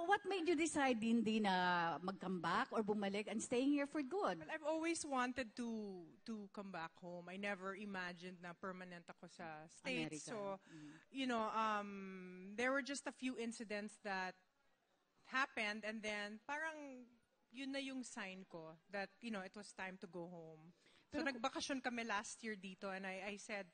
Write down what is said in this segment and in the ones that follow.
what made you decide hindi na mag-come back or bumalik and staying here for good? Well, I've always wanted to come back home. I never imagined na permanent ako sa States. America. So, there were just a few incidents that happened, and then parang yun na yung sign ko that, it was time to go home. So, nagbakasyon kami last year dito, and I said,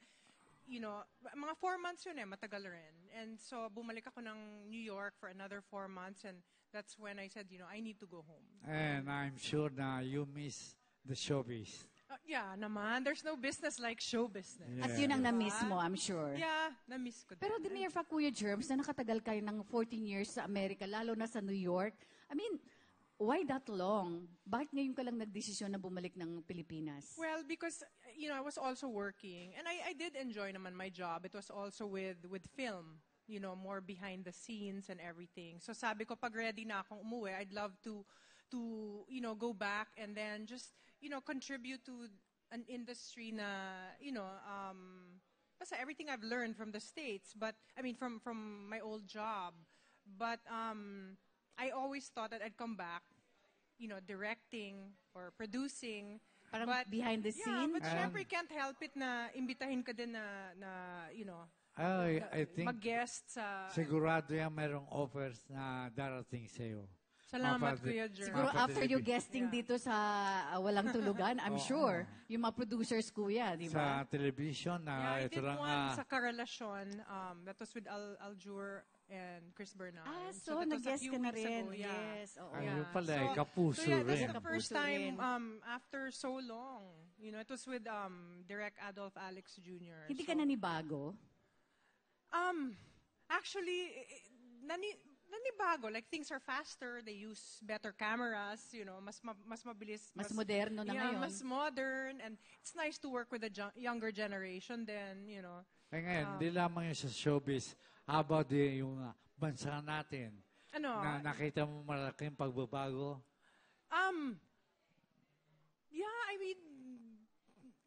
mga 4 months yun matagal rin. And so, bumalik ako ng New York for another 4 months, and that's when I said, I need to go home. And I'm sure na you miss the showbiz. Yeah, naman. There's no business like show business. Yeah. At yun ang na-miss mo, I'm sure. Yeah, na-miss ko din. Pero Demir, fa Kuya Germs, na nakatagal kayo ng 14 years sa Amerika, lalo na sa New York. I mean, why that long? Bakit ngayon ka lang nagdesisyon na bumalik ng Pilipinas? Well, because, I was also working. And I did enjoy naman my job. It was also with film. More behind the scenes and everything. So sabi ko, pag ready na akong umuwi, I'd love to go back and then just, contribute to an industry na, basta everything I've learned from the States, but, from my old job. But, I always thought that I'd come back, directing or producing. Parang but, behind the scene? Yeah, but syempre, can't help it na imbitahin ka din na I think mag-guest sa... sigurado yan merong offers na darating sa'yo. Salamat, Kuya Jer. Siguro after you guesting dito sa Walang Tulugan, I'm sure, yung mga producers, Kuya, di ba? Sa television na I ito did lang one sa Karelasyon, that was with Aljur and Chris Bernal. So that was a nag-guest few ka na weeks rin. ago, yeah. Yes, oo. Ayun pala, So, kapuso so yeah, that's rin. the first Kapuso time rin. after so long. It was with Direk Adolf Alex Jr. Hindi ka nanibago? Actually, nanibago. Like, things are faster. They use better cameras. Mas mabilis. Mas moderno na ngayon. Mas modern. And it's nice to work with the younger generation then, Kaya ngayon, hindi lamang yung sa showbiz. How about yung bansa natin? Na nakita mo malaking pagbabago? Yeah,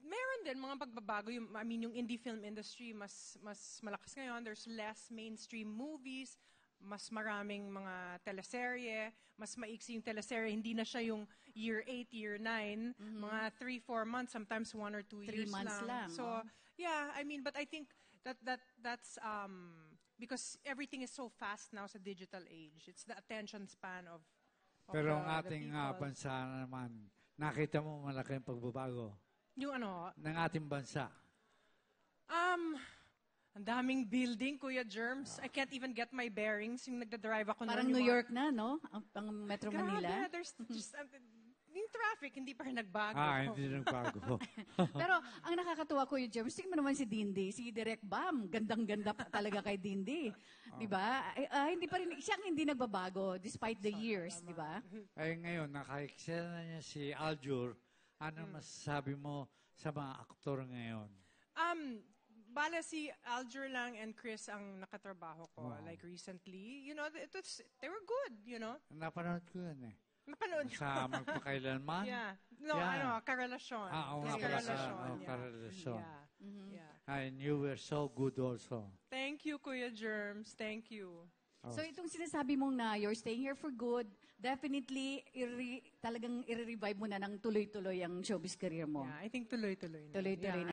meron din mga pagbabago. Yung indie film industry, mas malakas ngayon. There's less mainstream movies, mas maraming mga teleserye, mas maiksi yung teleserye. Hindi na siya yung year 8, year 9, mga 3-4 months, sometimes 1 or 2 years 3 months lang. So, yeah, but I think that's because everything is so fast now sa digital age. It's the attention span of Pero ang the ating people. bansa naman, nakita mo malaking pagbabago Yung ng ating bansa. Ang daming building, Kuya Germs. I can't even get my bearings. Yung nagdadrive ako Parang noon, New York na, no? Ang Metro Manila. Grabe, there's just, yung traffic, hindi pa rin nagbago. Hindi nagbago. Pero ang nakakatuwa, Kuya Germs, tingnan mo naman si Dindi, si Direk Bam, gandang-ganda pa talaga kay Dindi. Di ba? Hindi pa rin, siyang hindi nagbabago despite the years, di ba? Ay ngayon, nakaeksena niya si Aljur. Ano masasabi mo sa mga aktor ngayon? Bala si Aljur lang and Chris ang nakatrabaho ko. Wow. Like recently, they were good, Napanood ko yun Napanood ko. Sa Magpakailanman? Yeah. No, Karelasyon. Oo Yes, nga pala. Karelasyon. Yeah. Karelasyon. Yeah. Yeah. And you were so good also. Thank you, Kuya Germs. Thank you. So itong sinasabi mong na you're staying here for good, definitely talagang i-revive mo na ng tuloy-tuloy ang showbiz career mo. Yeah, I think tuloy-tuloy na. Tuloy-tuloy Yeah.